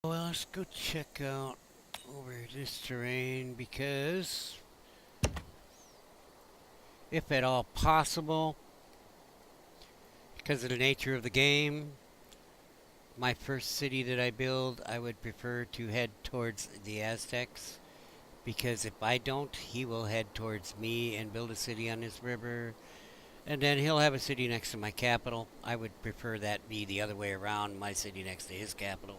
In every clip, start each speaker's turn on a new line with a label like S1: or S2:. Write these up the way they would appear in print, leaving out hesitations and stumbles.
S1: Well, let's go check out over this terrain because, if at all possible, because of the nature of the game, my first city that I build, I would prefer to head towards the Aztecs. Because if I don't, he will head towards me and build a city on this river. And then he'll have a city next to my capital. I would prefer that be the other way around, my city next to his capital.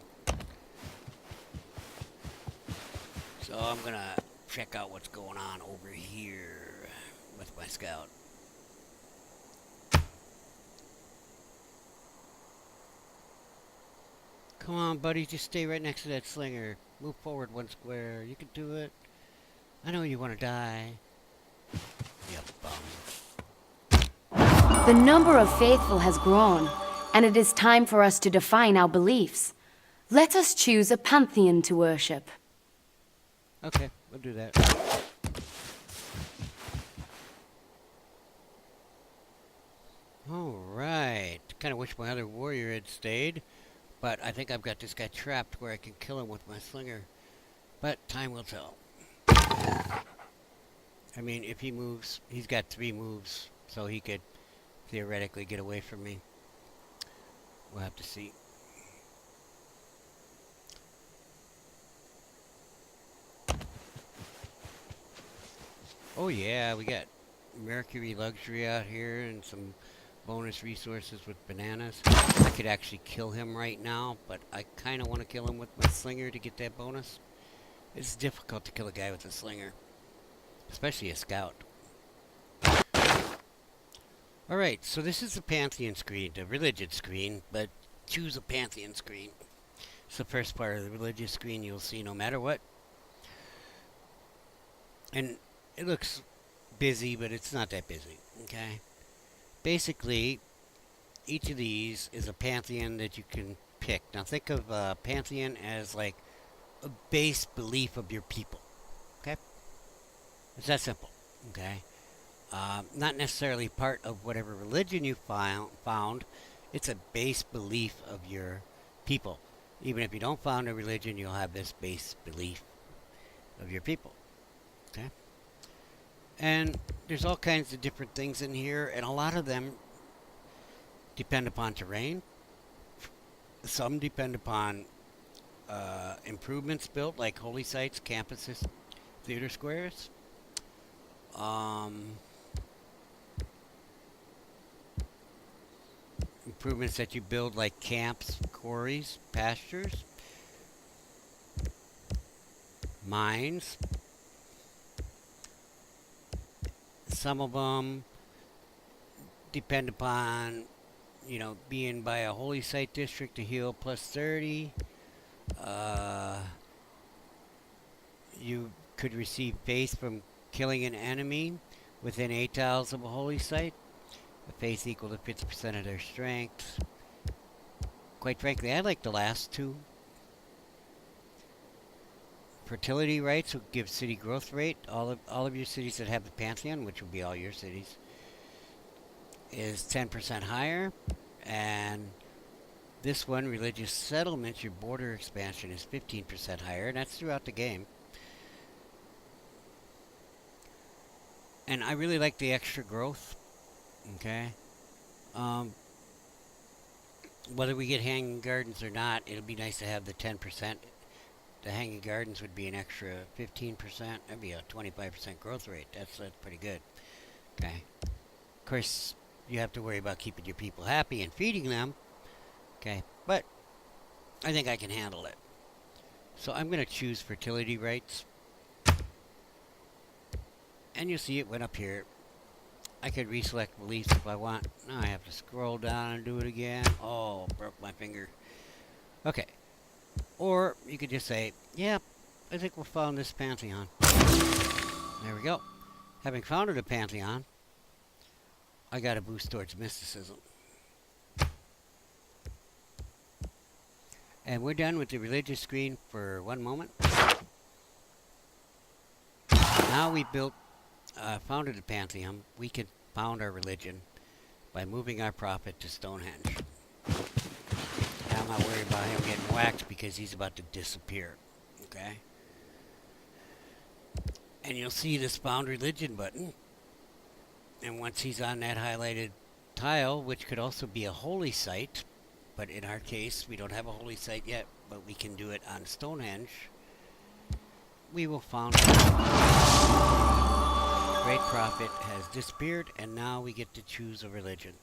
S1: So I'm gonna check out what's going on over here with my scout. Come on, buddy, just stay right next to that slinger. Move forward one square. You can do it. I know you want to die. You bum.
S2: The number of faithful has grown, and it is time for us to define our beliefs. Let us choose a pantheon to worship.
S1: Okay, we'll do that. Alright. Kind of wish my other warrior had stayed, but I think I've got this guy trapped where I can kill him with my slinger. But time will tell. I mean, if he moves, he's got 3 moves, so he could theoretically get away from me. We'll have to see. Oh yeah, we got Mercury Luxury out here and some bonus resources with bananas. I could actually kill him right now, but I kind of want to kill him with my slinger to get that bonus. It's difficult to kill a guy with a slinger, especially a scout. Alright, so this is the Pantheon screen, the religious screen, but choose a Pantheon screen. It's the first part of the religious screen you'll see no matter what. And it looks busy, but it's not that busy, okay? Basically, each of these is a pantheon that you can pick. Now think of pantheon as like a base belief of your people, okay? It's that simple, okay? Not necessarily part of whatever religion you found. It's a base belief of your people. Even if you don't found a religion, you'll have this base belief of your people, okay? And there's all kinds of different things in here, and a lot of them depend upon terrain. Some depend upon improvements built, like holy sites, campuses, theater squares. Improvements that you build, like camps, quarries, pastures, mines. Some of them depend upon, being by a holy site district to heal plus 30. You could receive faith from killing an enemy within 8 tiles of a holy site. A faith equal to 50% of their strength. Quite frankly, I like the last 2. Fertility rights will give city growth rate. All of your cities that have the Pantheon, which will be all your cities, is 10% higher. And this one, religious settlements, your border expansion is 15% higher, and that's throughout the game. And I really like the extra growth. Okay. Whether we get hanging gardens or not, it'll be nice to have the 10%. The hanging gardens would be an extra 15%. That'd be a 25% growth rate. That's pretty good. Okay. Of course, you have to worry about keeping your people happy and feeding them. Okay. But I think I can handle it. So I'm going to choose fertility rights. And you'll see it went up here. I could reselect beliefs if I want. Now I have to scroll down and do it again. Oh, broke my finger. Okay. Or you could just say, yeah, I think we'll found this Pantheon. There we go. Having founded a Pantheon, I got a boost towards mysticism. And we're done with the religious screen for one moment. Now we founded a Pantheon. We can found our religion by moving our prophet to Stonehenge. Now not worried about him getting whacked because he's about to disappear. Okay? And you'll see this found religion button. And once he's on that highlighted tile, which could also be a holy site, but in our case, we don't have a holy site yet, but we can do it on Stonehenge, we will find out Great Prophet has disappeared, and now we get to choose a religion.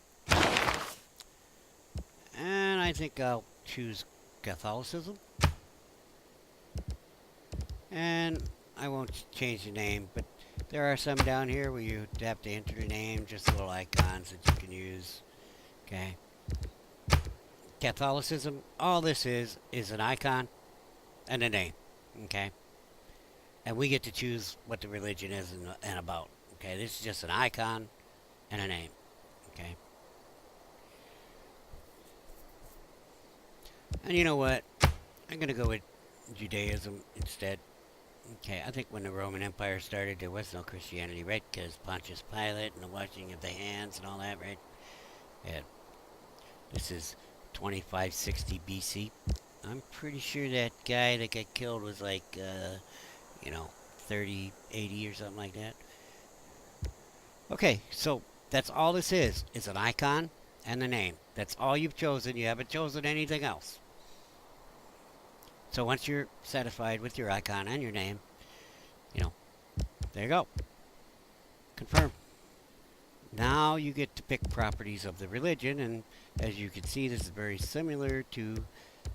S1: And I think I'll choose Catholicism. And I won't change the name, but there are some down here where you have to enter the name, just little icons that you can use. Okay. Catholicism, all this is an icon and a name. Okay. And we get to choose what the religion is and about. Okay. This is just an icon and a name. Okay. And you know what? I'm going to go with Judaism instead. Okay, I think when the Roman Empire started, there was no Christianity, right? Because Pontius Pilate and the washing of the hands and all that, right? Yeah. This is 2560 BC. I'm pretty sure that guy that got killed was like, 30, 80 or something like that. Okay, so that's all this is. It's an icon and the name. That's all you've chosen. You haven't chosen anything else. So once you're satisfied with your icon and your name, there you go. Confirm. Now you get to pick properties of the religion, and as you can see, this is very similar to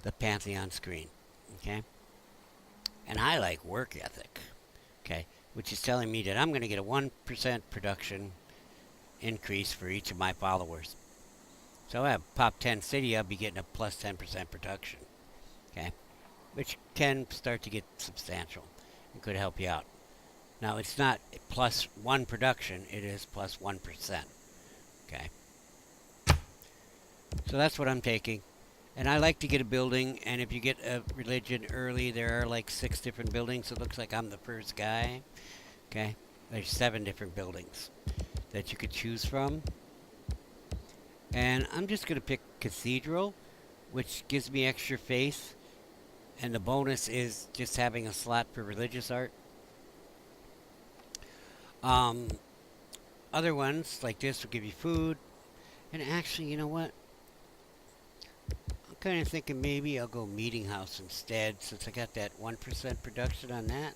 S1: the Pantheon screen. Okay? And I like work ethic. Okay? Which is telling me that I'm going to get a 1% production increase for each of my followers. So I have Pop 10 City, I'll be getting a plus 10% production. Okay? Which can start to get substantial and could help you out. Now, it's not plus 1 production, it is plus 1%. Okay? So that's what I'm taking. And I like to get a building, and if you get a religion early, there are like 6 different buildings. It looks like I'm the first guy. Okay? There's 7 different buildings that you could choose from. And I'm just going to pick Cathedral, which gives me extra faith. And the bonus is just having a slot for religious art. Other ones, like this, will give you food. And actually, you know what? I'm kind of thinking maybe I'll go Meeting House instead. Since I got that 1% production on that,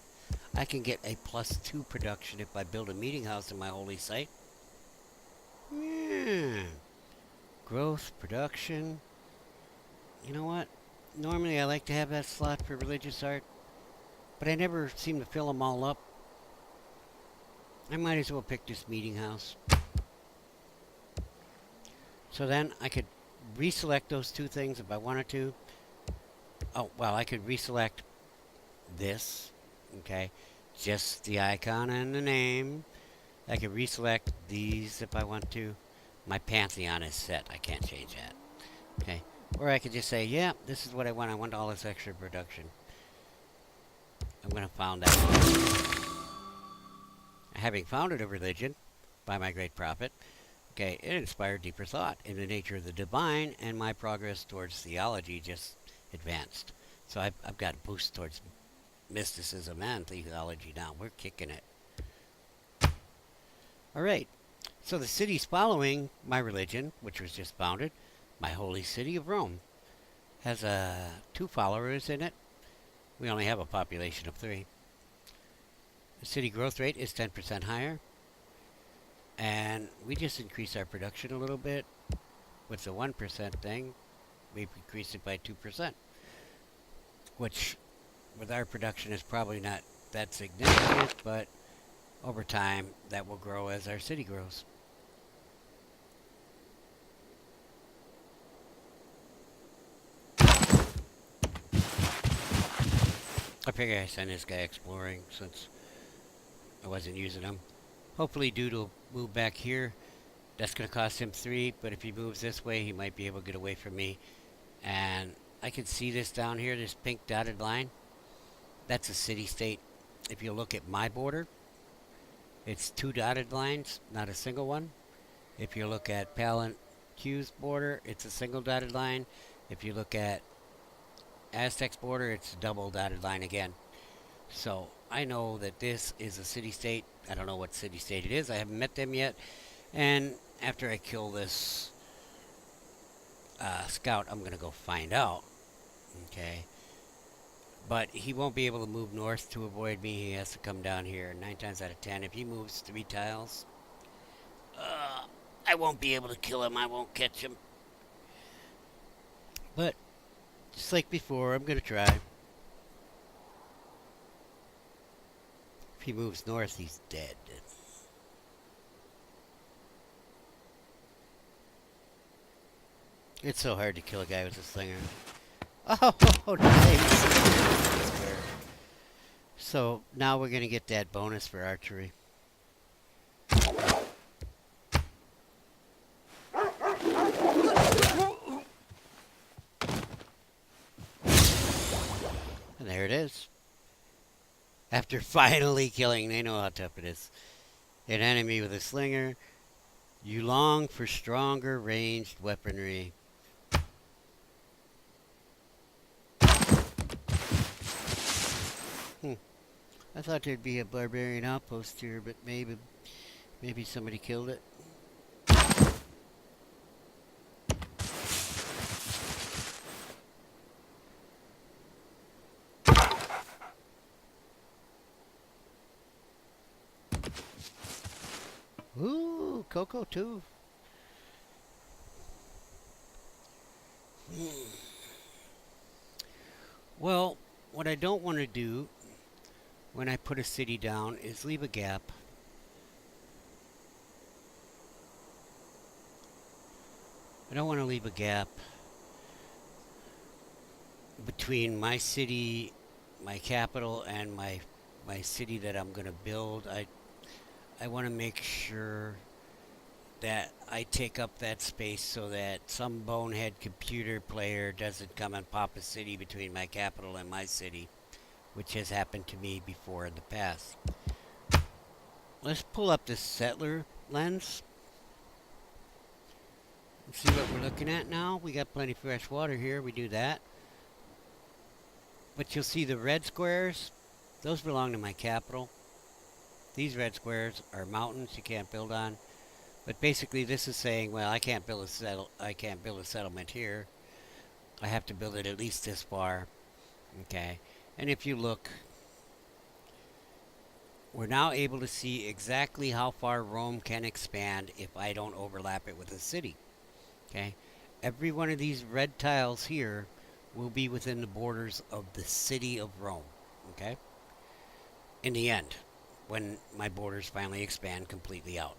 S1: I can get a plus 2 production if I build a Meeting House in my holy site. Yeah. Growth, production. You know what? Normally I like to have that slot for religious art, but I never seem to fill them all up. I might as well pick this Meeting House. So then I could reselect those 2 things if I wanted to. Oh, well, I could reselect this, okay, just the icon and the name. I could reselect these if I want to. My Pantheon is set. I can't change that. Okay. Or I could just say, yeah, this is what I want. I want all this extra production. I'm going to found that. Having founded a religion by my great prophet, okay, it inspired deeper thought in the nature of the divine, and my progress towards theology just advanced. So I've got a boost towards mysticism and theology now. We're kicking it. All right. So the cities following my religion, which was just founded, my holy city of Rome, has 2 followers in it. We only have a population of 3. The city growth rate is 10% higher. And we just increase our production a little bit. With the 1% thing, we've increased it by 2%. Which, with our production, is probably not that significant, but over time, that will grow as our city grows. I figure I send this guy exploring since I wasn't using him. Hopefully Dude will move back here. That's going to cost him 3, but if he moves this way, he might be able to get away from me. And I can see this down here, this pink dotted line. That's a city-state. If you look at my border, it's 2 dotted lines, not a single one. If you look at Palin Q's border, it's a single dotted line. If you look at Aztec's border, it's a double dotted line again. So I know that this is a city-state. I don't know what city-state it is. I haven't met them yet. And after I kill this scout, I'm going to go find out. Okay. But he won't be able to move north to avoid me. He has to come down here. 9 times out of 10, if he moves 3 tiles, I won't be able to kill him. I won't catch him. But just like before, I'm going to try. If he moves north, he's dead. It's so hard to kill a guy with a slinger. Oh, nice. So now we're going to get that bonus for archery. And there it is. After finally killing, they know how tough it is, an enemy with a slinger, you long for stronger ranged weaponry. I thought there'd be a barbarian outpost here, but maybe somebody killed it. Ooh, Coco too. Well, what I don't want to do when I put a city down is leave a gap. I don't want to leave a gap between my city, my capital, and my city that I'm going to build. I want to make sure that I take up that space so that some bonehead computer player doesn't come and pop a city between my capital and my city, which has happened to me before in the past. Let's pull up this settler lens and see what we're looking at now. We got plenty of fresh water here. We do that. But you'll see the red squares. Those belong to my capital. These red squares are mountains you can't build on. But basically this is saying, well, I can't build a settlement here. I have to build it at least this far. Okay. And if you look, we're now able to see exactly how far Rome can expand if I don't overlap it with a city. Okay? Every one of these red tiles here will be within the borders of the city of Rome. Okay? In the end, when my borders finally expand completely out.